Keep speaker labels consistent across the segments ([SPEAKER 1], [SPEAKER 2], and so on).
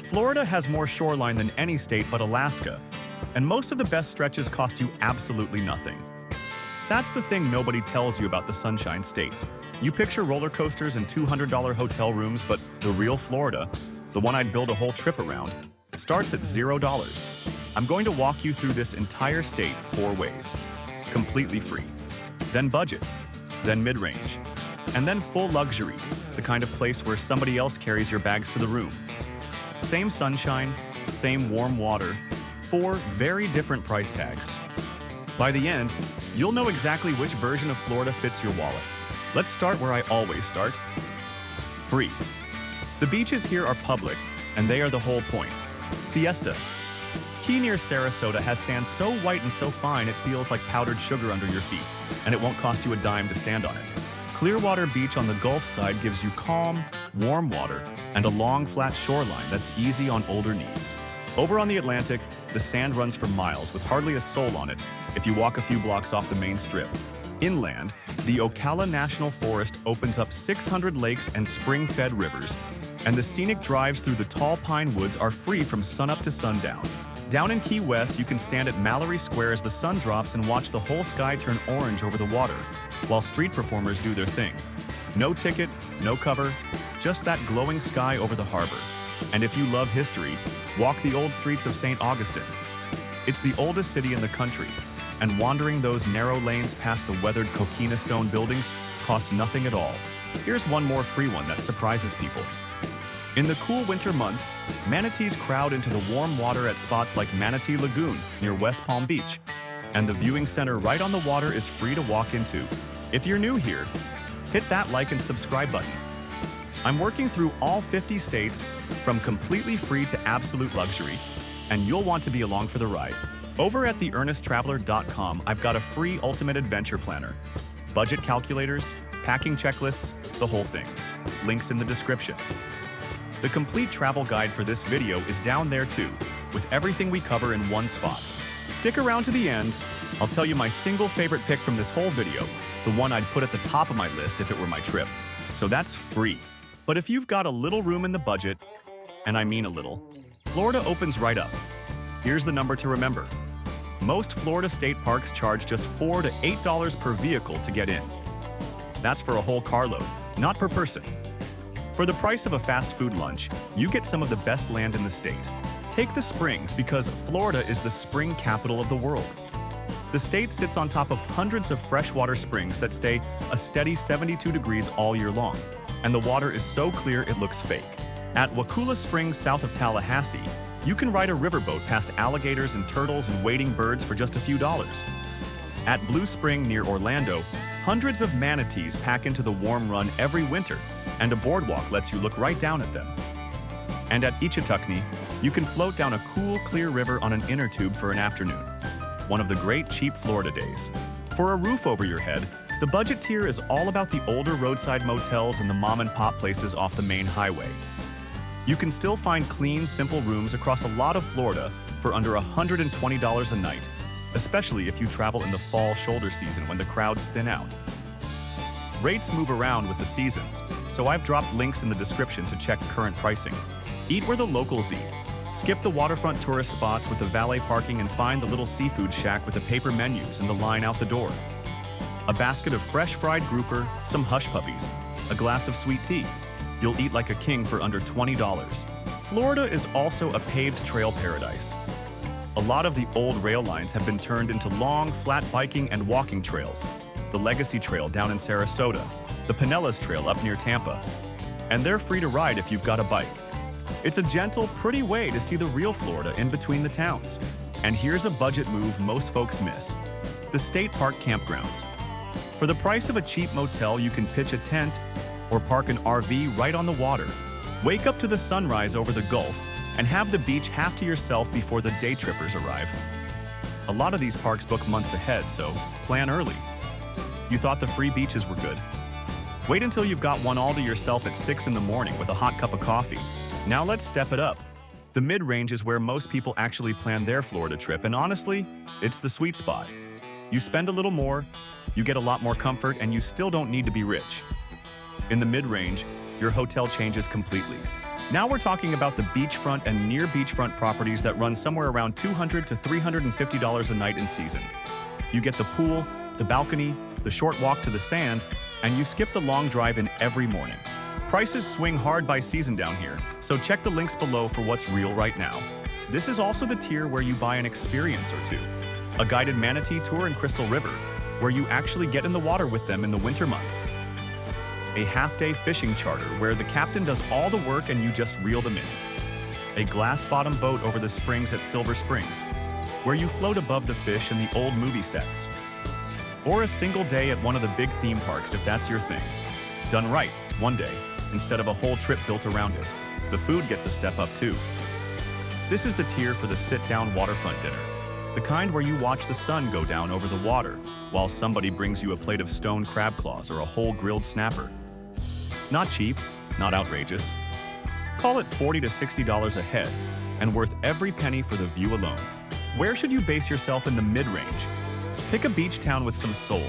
[SPEAKER 1] Florida has more shoreline than any state but Alaska, and most of the best stretches cost you absolutely nothing. That's the thing nobody tells you about the Sunshine State. You picture roller coasters and $200 hotel rooms, but the real Florida, the one I'd build a whole trip around, starts at $0. I'm going to walk you through this entire state 4 ways. Completely free, then budget, then mid-range, and then full luxury, the kind of place where somebody else carries your bags to the room. Same sunshine, same warm water, 4 very different price tags. By the end, you'll know exactly which version of Florida fits your wallet. Let's start where I always start. Free. The beaches here are public, and they are the whole point. Siesta Key near Sarasota has sand so white and so fine it feels like powdered sugar under your feet, and it won't cost you a dime to stand on it. Clearwater Beach on the Gulf side gives you calm, warm water and a long, flat shoreline that's easy on older knees. Over on the Atlantic, the sand runs for miles with hardly a soul on it if you walk a few blocks off the main strip. Inland, the Ocala National Forest opens up 600 lakes and spring-fed rivers, and the scenic drives through the tall pine woods are free from sunup to sundown. Down in Key West, you can stand at Mallory Square as the sun drops and watch the whole sky turn orange over the water, while street performers do their thing. No ticket, no cover, just that glowing sky over the harbor. And if you love history, walk the old streets of St. Augustine. It's the oldest city in the country, and wandering those narrow lanes past the weathered coquina stone buildings costs nothing at all. Here's one more free one that surprises people. In the cool winter months, manatees crowd into the warm water at spots like Manatee Lagoon near West Palm Beach, and the viewing center right on the water is free to walk into. If you're new here, hit that like and subscribe button. I'm working through all 50 states, from completely free to absolute luxury, and you'll want to be along for the ride. Over at theearnesttraveler.com, I've got a free ultimate adventure planner. Budget calculators, packing checklists, the whole thing. Links in the description. The complete travel guide for this video is down there too, with everything we cover in one spot. Stick around to the end. I'll tell you my single favorite pick from this whole video, the one I'd put at the top of my list if it were my trip. So that's free. But if you've got a little room in the budget, and I mean a little, Florida opens right up. Here's the number to remember. Most Florida state parks charge just $4 to $8 per vehicle to get in. That's for a whole carload, not per person. For the price of a fast food lunch, you get some of the best land in the state. Take the Springs because Florida is the spring capital of the world. The state sits on top of hundreds of freshwater springs that stay a steady 72 degrees all year long, and the water is so clear it looks fake. At Wakulla Springs south of Tallahassee, you can ride a riverboat past alligators and turtles and wading birds for just a few dollars. At Blue Spring near Orlando, hundreds of manatees pack into the warm run every winter, and a boardwalk lets you look right down at them. And at Eachatucknee, you can float down a cool, clear river on an inner tube for an afternoon. One of the great cheap Florida days. For a roof over your head, the budget tier is all about the older roadside motels and the mom-and-pop places off the main highway. You can still find clean, simple rooms across a lot of Florida for under $120 a night, especially if you travel in the fall shoulder season when the crowds thin out. Rates move around with the seasons, so I've dropped links in the description to check current pricing. Eat where the locals eat. Skip the waterfront tourist spots with the valet parking and find the little seafood shack with the paper menus and the line out the door. A basket of fresh fried grouper, some hush puppies, a glass of sweet tea. You'll eat like a king for under $20. Florida is also a paved trail paradise. A lot of the old rail lines have been turned into long, flat biking and walking trails. The Legacy Trail down in Sarasota, the Pinellas Trail up near Tampa. And they're free to ride if you've got a bike. It's a gentle, pretty way to see the real Florida in between the towns. And here's a budget move most folks miss. The state park campgrounds. For the price of a cheap motel, you can pitch a tent or park an RV right on the water. Wake up to the sunrise over the Gulf and have the beach half to yourself before the day trippers arrive. A lot of these parks book months ahead, so plan early. You thought the free beaches were good? Wait until you've got one all to yourself at 6 in the morning with a hot cup of coffee. Now let's step it up. The mid-range is where most people actually plan their Florida trip, and honestly, it's the sweet spot. You spend a little more, you get a lot more comfort, and you still don't need to be rich. In the mid-range, your hotel changes completely. Now we're talking about the beachfront and near beachfront properties that run somewhere around $200 to $350 a night in season. You get the pool, the balcony, the short walk to the sand, and you skip the long drive in every morning. Prices swing hard by season down here, so check the links below for what's real right now. This is also the tier where you buy an experience or two. A guided manatee tour in Crystal River, where you actually get in the water with them in the winter months. A half-day fishing charter where the captain does all the work and you just reel them in. A glass-bottom boat over the springs at Silver Springs, where you float above the fish in the old movie sets. Or a single day at one of the big theme parks if that's your thing. Done right, one day, instead of a whole trip built around it. The food gets a step up too. This is the tier for the sit-down waterfront dinner. The kind where you watch the sun go down over the water while somebody brings you a plate of stone crab claws or a whole grilled snapper. Not cheap, not outrageous. Call it $40 to $60 a head and worth every penny for the view alone. Where should you base yourself in the mid-range? Pick a beach town with some soul.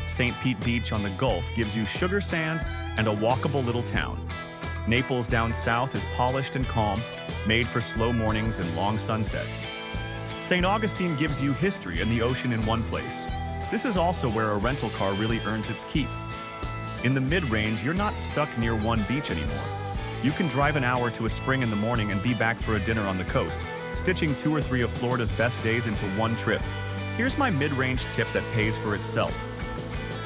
[SPEAKER 1] St. Pete Beach on the Gulf gives you sugar sand and a walkable little town. Naples down south is polished and calm, made for slow mornings and long sunsets. St. Augustine gives you history and the ocean in one place. This is also where a rental car really earns its keep. In the mid-range, you're not stuck near one beach anymore. You can drive an hour to a spring in the morning and be back for a dinner on the coast, stitching 2 or 3 of Florida's best days into one trip. Here's my mid-range tip that pays for itself.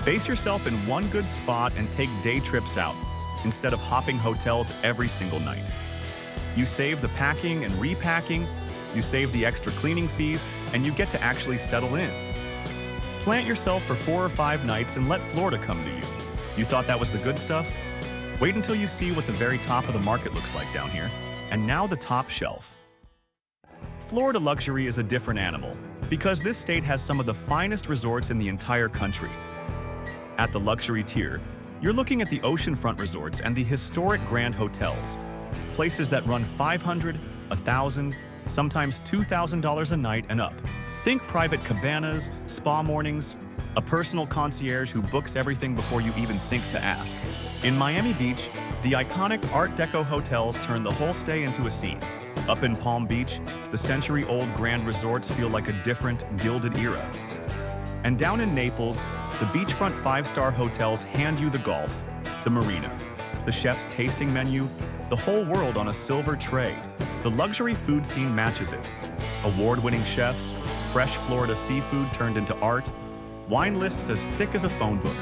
[SPEAKER 1] Base yourself in one good spot and take day trips out, instead of hopping hotels every single night. You save the packing and repacking, you save the extra cleaning fees, and you get to actually settle in. Plant yourself for 4 or 5 nights and let Florida come to you. You thought that was the good stuff? Wait until you see what the very top of the market looks like down here. And now the top shelf. Florida luxury is a different animal, because this state has some of the finest resorts in the entire country. At the luxury tier, you're looking at the oceanfront resorts and the historic grand hotels, places that run $500, $1,000, sometimes $2,000 a night and up. Think private cabanas, spa mornings, a personal concierge who books everything before you even think to ask. In Miami Beach, the iconic Art Deco hotels turn the whole stay into a scene. Up in Palm Beach, the century-old grand resorts feel like a different, gilded era. And down in Naples, the beachfront 5-star hotels hand you the golf, the marina, the chef's tasting menu, the whole world on a silver tray. The luxury food scene matches it. Award-winning chefs, fresh Florida seafood turned into art, wine lists as thick as a phone book,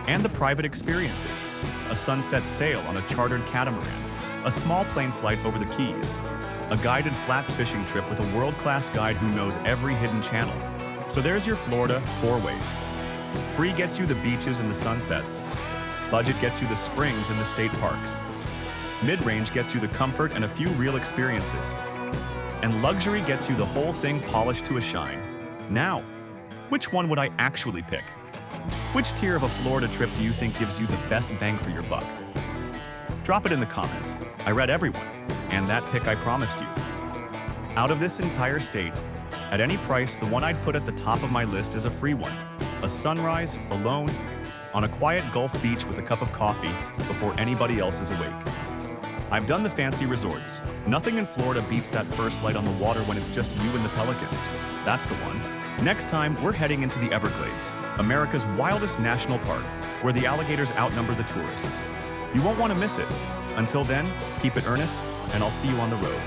[SPEAKER 1] and the private experiences. A sunset sail on a chartered catamaran, a small plane flight over the Keys, a guided flats fishing trip with a world-class guide who knows every hidden channel. So there's your Florida 4 ways. Free gets you the beaches and the sunsets. Budget gets you the springs and the state parks. Mid-range gets you the comfort and a few real experiences. And luxury gets you the whole thing polished to a shine. Now, which one would I actually pick? Which tier of a Florida trip do you think gives you the best bang for your buck? Drop it in the comments. I read everyone, and that pick I promised you. Out of this entire state, at any price, the one I'd put at the top of my list is a free one. A sunrise, alone, on a quiet Gulf beach with a cup of coffee before anybody else is awake. I've done the fancy resorts. Nothing in Florida beats that first light on the water when it's just you and the pelicans. That's the one. Next time, we're heading into the Everglades, America's wildest national park, where the alligators outnumber the tourists. You won't want to miss it. Until then, keep it earnest, and I'll see you on the road.